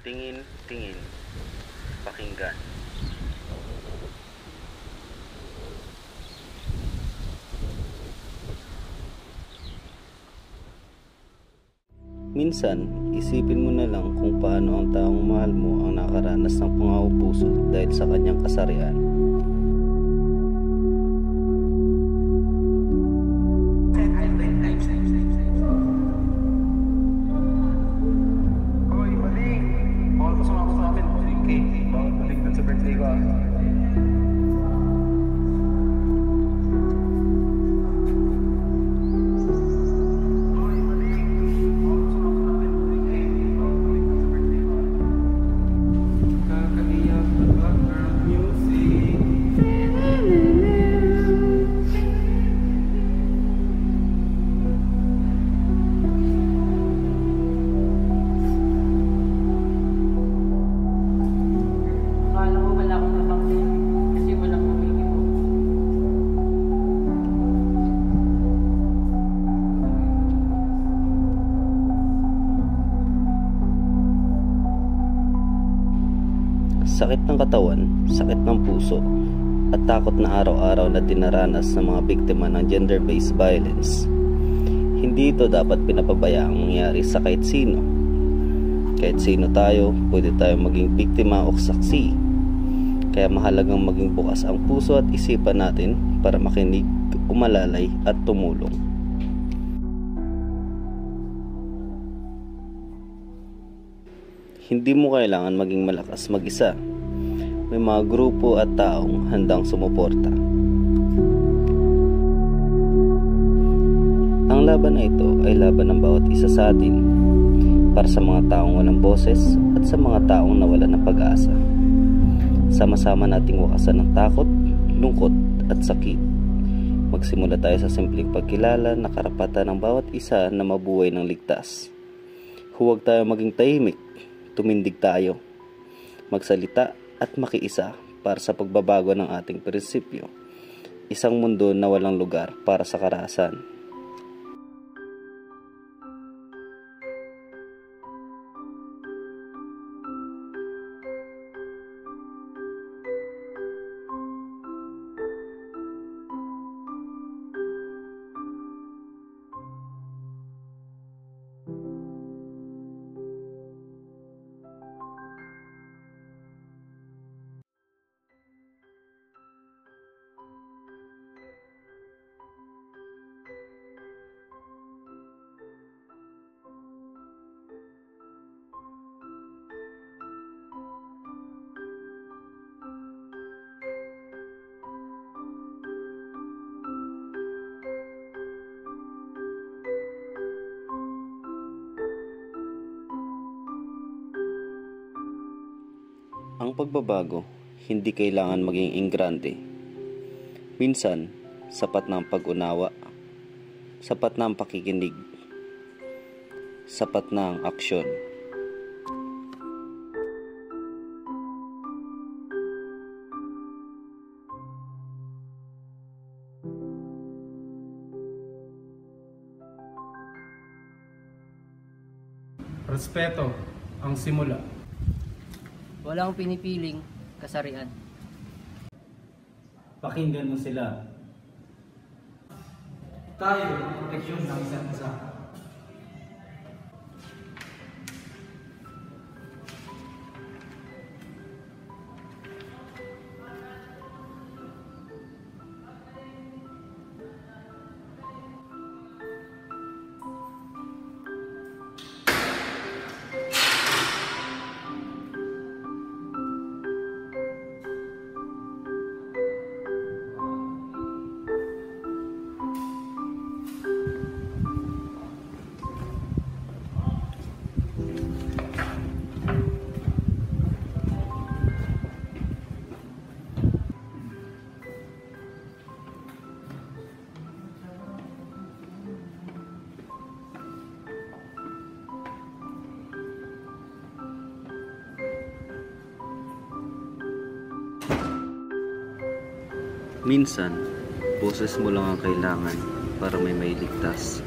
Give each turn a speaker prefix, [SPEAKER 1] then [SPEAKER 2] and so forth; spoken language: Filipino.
[SPEAKER 1] Tingin, tingin, pakinggan. Minsan, isipin mo na lang kung paano ang taong mahal mo ang nakaranas ng pangaupuso dahil sa kanyang kasarian. Sakit ng katawan, sakit ng puso, at takot na araw-araw na dinaranas ng mga biktima ng gender-based violence. Hindi ito dapat pinapabayaang mangyari sa kahit sino. Kahit sino tayo, pwede tayo maging biktima o saksi. Kaya mahalagang maging bukas ang puso at isipan natin para makinig, umalalay at tumulong. Hindi mo kailangan maging malakas mag-isa. May mga grupo at taong handang sumuporta. Ang laban na ito ay laban ng bawat isa sa atin, para sa mga taong walang boses at sa mga taong nawalan ng pag-asa. Sama-sama nating wakasan ng takot, lungkot at sakit. Magsimula tayo sa simpleng pagkilala na karapatan ng bawat isa na mabuhay ng ligtas. Huwag tayo maging tahimik. Tumindig tayo, magsalita at makiisa para sa pagbabago ng ating prinsipyo. Isang mundo na walang lugar para sa karahasan. Ang pagbabago, hindi kailangan maging ingrande. Minsan, sapat na ang pag-unawa, sapat na ang pakikinig, sapat na ang aksyon.
[SPEAKER 2] Respeto ang simula.
[SPEAKER 3] Walang pinipiling kasarian.
[SPEAKER 1] Pakinggan mo sila.
[SPEAKER 2] Tayo ang proteksyon ng isa't isa.
[SPEAKER 1] Minsan, boses mo lang ang kailangan para may mailigtas.